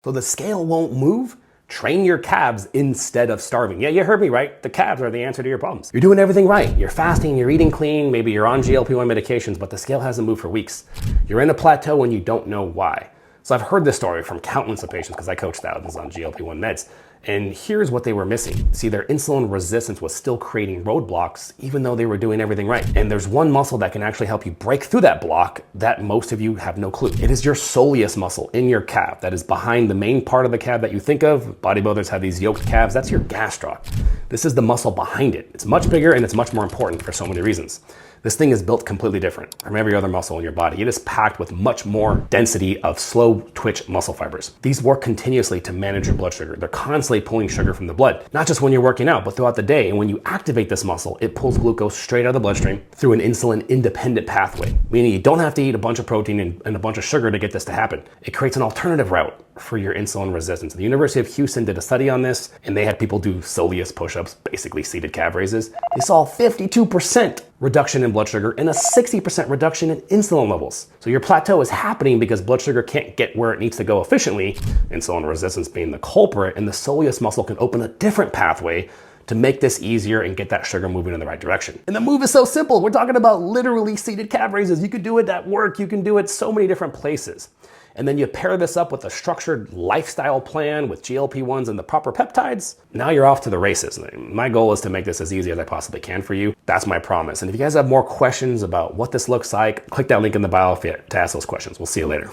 So the scale won't move? Train your calves instead of starving. Yeah, you heard me right. The calves are the answer to your problems. You're doing everything right. You're fasting, you're eating clean, maybe you're on GLP-1 medications, but the scale hasn't moved for weeks. You're in a plateau and you don't know why. So I've heard this story from countless of patients because I coach thousands on GLP-1 meds. And here's what they were missing. See, their insulin resistance was still creating roadblocks even though they were doing everything right. And there's one muscle that can actually help you break through that block that most of you have no clue. It is your soleus muscle in your calf that is behind the main part of the calf that you think of. Bodybuilders have these yoked calves. That's your gastroc. This is the muscle behind it. It's much bigger and it's much more important for so many reasons. This thing is built completely different from every other muscle in your body. It is packed with much more density of slow twitch muscle fibers. These work continuously to manage your blood sugar. They're constantly pulling sugar from the blood, not just when you're working out, but throughout the day. And when you activate this muscle, it pulls glucose straight out of the bloodstream through an insulin independent pathway, meaning you don't have to eat a bunch of protein and a bunch of sugar to get this to happen. It creates an alternative route for your insulin resistance. The University of Houston did a study on this, and they had people do soleus push-ups, basically seated calf raises. They saw 52% reduction in blood sugar and a 60% reduction in insulin levels. So your plateau is happening because blood sugar can't get where it needs to go efficiently, insulin resistance being the culprit, and the soleus muscle can open a different pathway to make this easier and get that sugar moving in the right direction. And the move is so simple. We're talking about literally seated calf raises. You could do it at work. You can do it so many different places. And then you pair this up with a structured lifestyle plan with GLP-1s and the proper peptides. Now you're off to the races. My goal is to make this as easy as I possibly can for you. That's my promise. And if you guys have more questions about what this looks like, click that link in the bio to ask those questions. We'll see you later.